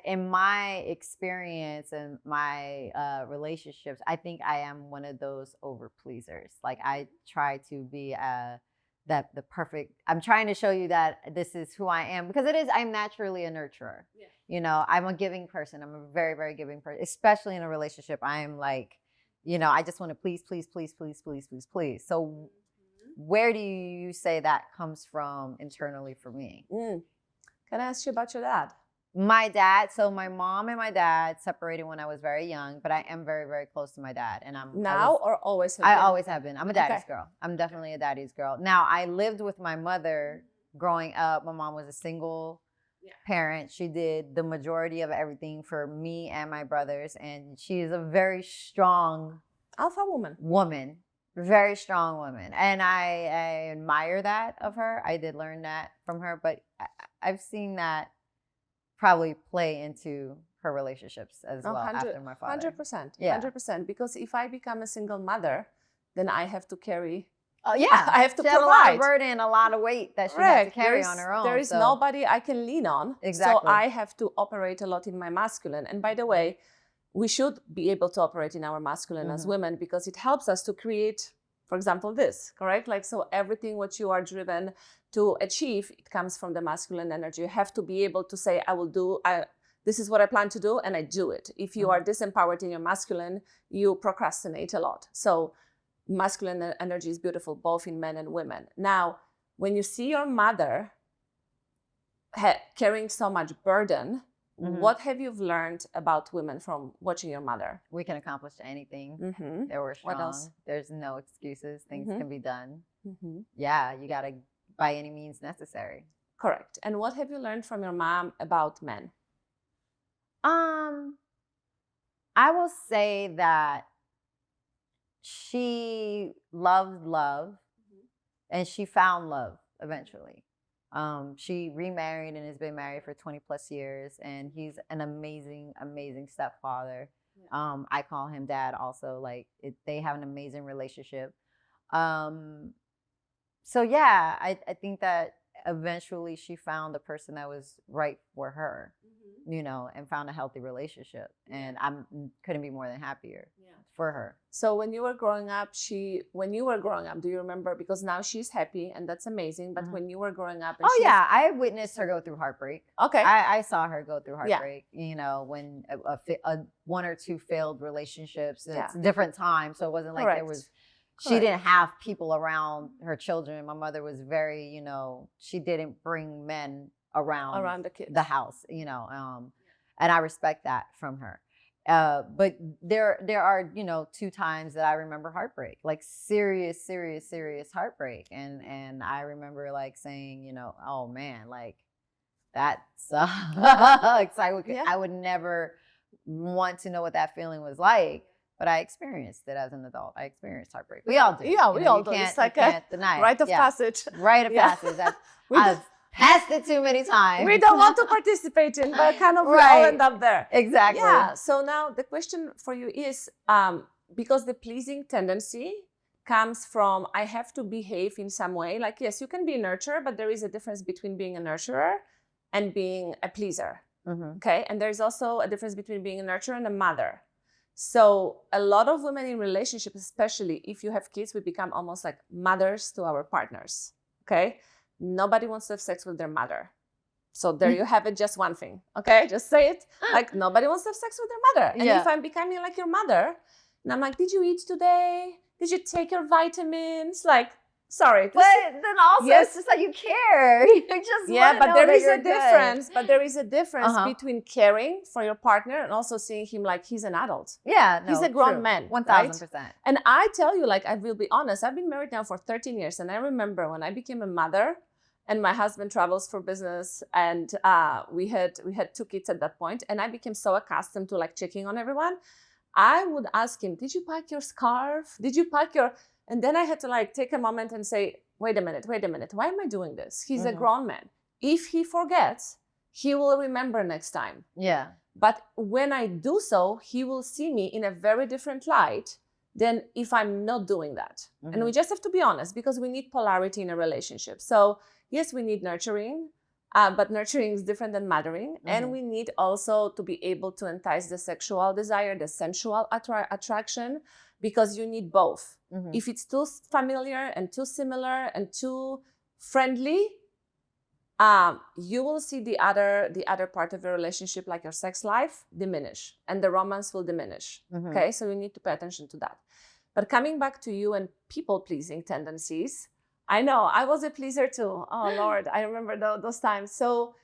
in my experience and my relationships, I think I am one of those over pleasers. Like I try to be the perfect. I'm trying to show you that this is who I am because I'm naturally a nurturer. Yeah. You know, I'm a giving person. I'm a very, very giving person, especially in a relationship. I am like, you know, I just want to please, please, please, please, please, please, please. So where do you say that comes from internally for me? Can I ask you about your dad? My dad, so my mom and my dad separated when I was very young, but I am very, very close to my dad. And or always have I been? always have been. I'm a daddy's girl. I'm definitely a daddy's girl. Now, I lived with my mother growing up. My mom was a single parent. She did the majority of everything for me and my brothers. And she is a very strong alpha woman. Very strong woman. And I admire that of her. I did learn that from her, but I've seen that probably play into her relationships as well after my father. 100%. Yeah. 100%. Because if I become a single mother, then I have to carry. Oh, yeah. I have to provide. A lot of burden, a lot of weight that she has to carry on her own. There is nobody I can lean on. Exactly. So I have to operate a lot in my masculine. And by the way, we should be able to operate in our masculine as women because it helps us to create, for example, this, correct? Like, so everything what you are driven to achieve, it comes from the masculine energy. You have to be able to say, this is what I plan to do, and I do it. If you are disempowered in your masculine, you procrastinate a lot. So masculine energy is beautiful, both in men and women. Now, when you see your mother carrying so much burden, what have you learned about women from watching your mother? We can accomplish anything. They were strong. What else? There's no excuses. Things can be done. Yeah, you got to by any means necessary. Correct. And what have you learned from your mom about men? I will say that she loved love and she found love eventually. She remarried and has been married for 20 plus years, and he's an amazing, amazing stepfather. I call him dad also. Like they have an amazing relationship. So yeah, I think that eventually she found the person that was right for her, you know, and found a healthy relationship. And I couldn't be more than happier for her. So when you were growing up, do you remember? Because now she's happy and that's amazing. But when you were growing up, I witnessed her go through heartbreak. Okay, I saw her go through heartbreak. You know, when a one or two failed relationships. It's a different time, so it wasn't like there was. She didn't have people around her children. My mother was very, you know, she didn't bring men around the kids, the house, you know, and I respect that from her. But there are, you know, 2 times that I remember heartbreak, like serious heartbreak. And I remember like saying, you know, oh man, like that sucks. I would never want to know what that feeling was like. But I experienced it as an adult. I experienced heartbreak. We all do. Yeah, we all do. It's like a rite of passage. Rite of passage. I've passed it too many times. We don't want to participate in, but kind of we all end up there. Exactly. Yeah. So now the question for you is, because the pleasing tendency comes from, I have to behave in some way. Like, yes, you can be a nurturer, but there is a difference between being a nurturer and being a pleaser. Okay. And there's also a difference between being a nurturer and a mother. So a lot of women in relationships, especially if you have kids, we become almost like mothers to our partners, okay? Nobody wants to have sex with their mother. So there you have it, just one thing, okay? Just say it, like nobody wants to have sex with their mother. And if I'm becoming like your mother, and I'm like, did you eat today? Did you take your vitamins? Like, sorry. But then also it's just like you care. You just but there is a difference. But there is a difference between caring for your partner and also seeing him like he's an adult. Yeah, he's a grown man. 1000%. And I tell you, like, I will be honest, I've been married now for 13 years. And I remember when I became a mother and my husband travels for business and we had 2 kids at that point, and I became so accustomed to like checking on everyone. I would ask him, did you pack your scarf? Did you pack your... And then I had to like take a moment and say, wait a minute. Why am I doing this? He's a grown man. If he forgets, he will remember next time. Yeah. But when I do so, he will see me in a very different light than if I'm not doing that. And we just have to be honest, because we need polarity in a relationship. So yes, we need nurturing, But nurturing is different than mothering. And we need also to be able to entice the sexual desire, the sensual attraction, because you need both. If it's too familiar and too similar and too friendly, you will see the other part of your relationship, like your sex life, diminish, and the romance will diminish. Okay, so you need to pay attention to that. But coming back to you and people-pleasing tendencies, I know I was a pleaser too. Oh Lord, I remember those times. So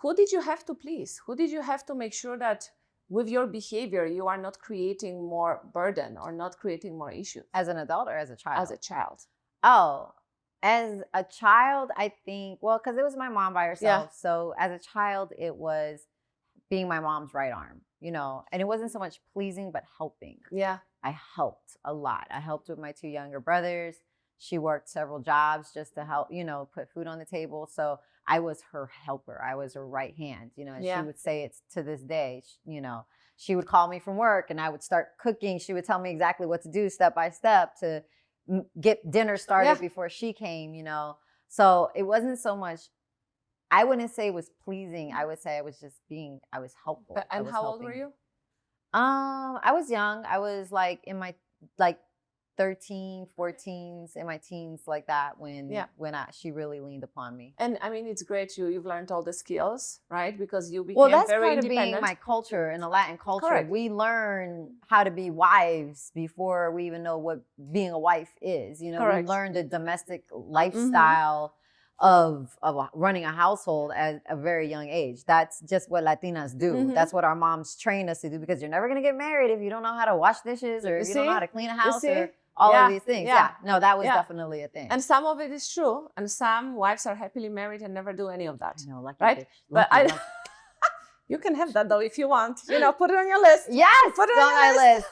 who did you have to please? Who did you have to make sure that with your behavior you are not creating more burden or not creating more issues? As an adult or as a child? As a child. Oh, as a child, I think, well, because it was my mom by herself. Yeah. So as a child, it was being my mom's right arm, and it wasn't so much pleasing, but helping. Yeah. I helped a lot. I helped with my 2 younger brothers. She worked several jobs just to help, put food on the table. So I was her helper. I was her right hand, and she would say it to this day, she would call me from work and I would start cooking. She would tell me exactly what to do step by step to get dinner started before she came, So it wasn't so much, I wouldn't say it was pleasing. I would say I was just I was helpful. And how old were you? I was young. I was in my 13, 14s, in my teens, like that, when she really leaned upon me. And I mean, it's great you've learned all the skills, right? Because you became very independent. Well, that's part of being my culture, in the Latin culture. Correct. We learn how to be wives before we even know what being a wife is. Correct. We learn the domestic lifestyle of running a household at a very young age. That's just what Latinas do. That's what our moms train us to do, because you're never going to get married if you don't know how to wash dishes or if you don't know how to clean a house or all of these things. Yeah. No, that was definitely a thing. And some of it is true. And some wives are happily married and never do any of that. No, lucky right? Bitch. Lucky. You can have that though if you want. Put it on your list. Yes, put it on my list.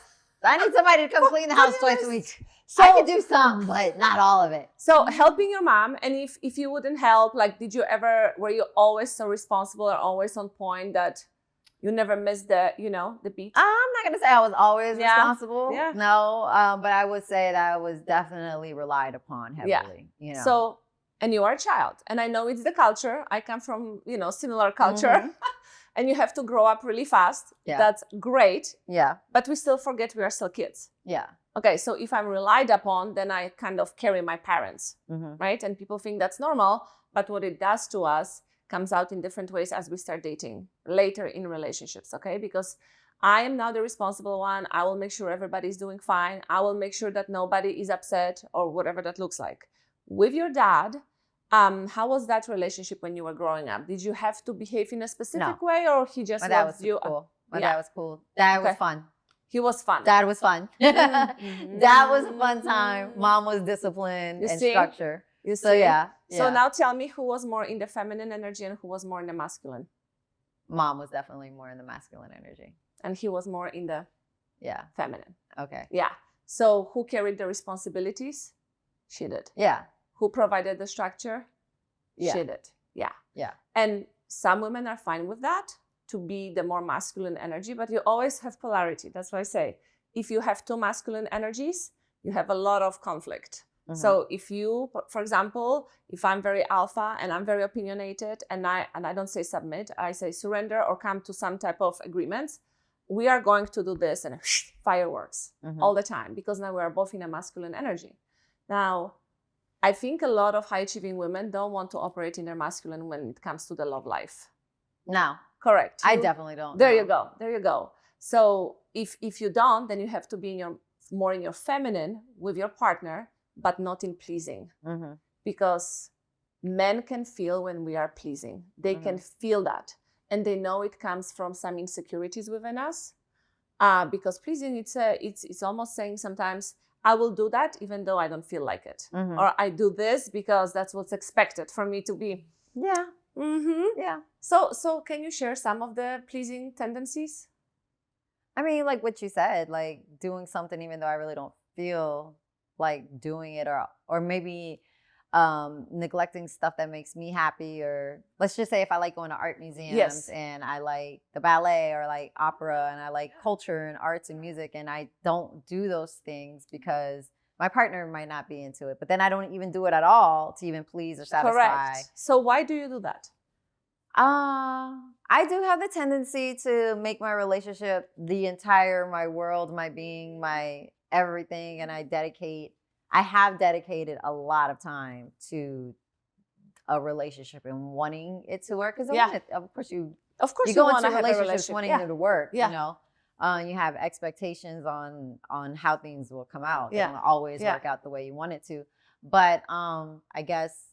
I need somebody to come clean the house twice a week. So, I can do some, but not all of it. So helping your mom, and if you wouldn't help, were you always so responsible or always on point that you never missed the beat? I'm not going to say I was always responsible. Yeah. No, but I would say that I was definitely relied upon heavily. Yeah. So, and you are a child, and I know it's the culture. I come from, similar culture. And you have to grow up really fast. Yeah. That's great. Yeah. But we still forget we are still kids. Yeah. Okay, so if I'm relied upon, then I kind of carry my parents, right? And people think that's normal, but what it does to us comes out in different ways as we start dating later in relationships, okay? Because I am now the responsible one. I will make sure everybody's doing fine. I will make sure that nobody is upset or whatever that looks like. With your dad, how was that relationship when you were growing up? Did you have to behave in a specific way, or he just loved you? Cool. Dad was cool. Dad was fun. He was fun. Dad was fun. Dad was a fun time. Mom was disciplined and structure. You see? So yeah. So now tell me, who was more in the feminine energy and who was more in the masculine? Mom was definitely more in the masculine energy. And he was more in the feminine. Okay. Yeah. So who carried the responsibilities? She did. Yeah. Who provided the structure? Yeah. She did. Yeah. Yeah. And some women are fine with that, to be the more masculine energy, but you always have polarity. That's why I say, if you have 2 masculine energies, you have a lot of conflict. So if you, for example, if I'm very alpha and I'm very opinionated and I don't say submit, I say surrender or come to some type of agreements, we are going to do this, and fireworks all the time, because now we are both in a masculine energy. Now, I think a lot of high achieving women don't want to operate in their masculine when it comes to the love life. No. Correct. I definitely don't. There you go. There you go. So if you don't, then you have to be more in your feminine with your partner, but not in pleasing. Because men can feel when we are pleasing. They can feel that. And they know it comes from some insecurities within us. Because pleasing, it's almost saying sometimes, I will do that even though I don't feel like it. Or I do this because that's what's expected for me to be. Yeah. Yeah. So can you share some of the pleasing tendencies? I mean, like what you said, like doing something even though I really don't feel like doing it, or maybe neglecting stuff that makes me happy, or let's just say if I like going to art museums and I like the ballet or like opera and I like culture and arts and music, and I don't do those things because my partner might not be into it, but then I don't even do it at all to even please or satisfy. Correct. So why do you do that? I do have the tendency to make my relationship my world, my being, my everything, and I have dedicated a lot of time to a relationship and wanting it to work. Because of course you go into relationships wanting it to work. You know, you have expectations on how things will come out. They don't always work out the way you want it to. But I guess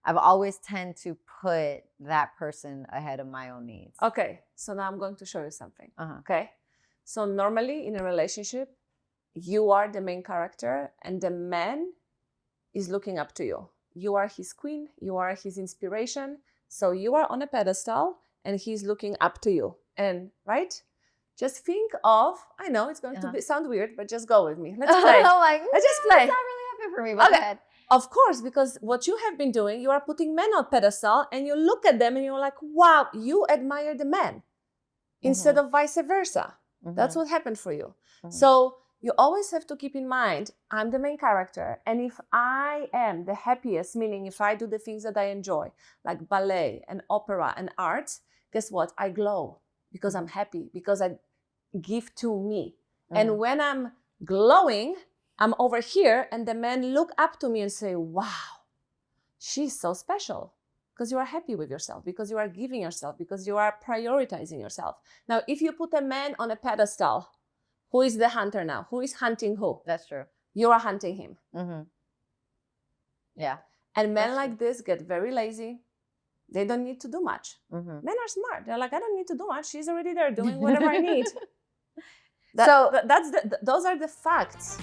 I've always tend to put that person ahead of my own needs. Okay, so now I'm going to show you something. Okay, so normally in a relationship, you are the main character and the man is looking up to you. You are his queen, you are his inspiration. So you are on a pedestal and he's looking up to you. And right? Just think of, I know it's going to sound weird, but just go with me. Let's play. Let's just play. It's not really happening for me, but go ahead. Of course, because what you have been doing, you are putting men on pedestal and you look at them and you're like, wow, you admire the man instead of vice versa. That's what happened for you. So you always have to keep in mind, I'm the main character. And if I am the happiest, meaning if I do the things that I enjoy, like ballet and opera and art, guess what? I glow because I'm happy, because I give to me. And when I'm glowing, I'm over here and the men look up to me and say, wow, she's so special. Because you are happy with yourself, because you are giving yourself, because you are prioritizing yourself. Now, if you put a man on a pedestal, who is the hunter now? Who is hunting who? That's true. You are hunting him. Yeah. And men like this get very lazy. They don't need to do much. Men are smart. They're like, I don't need to do much. She's already there doing whatever I need. Those are the facts.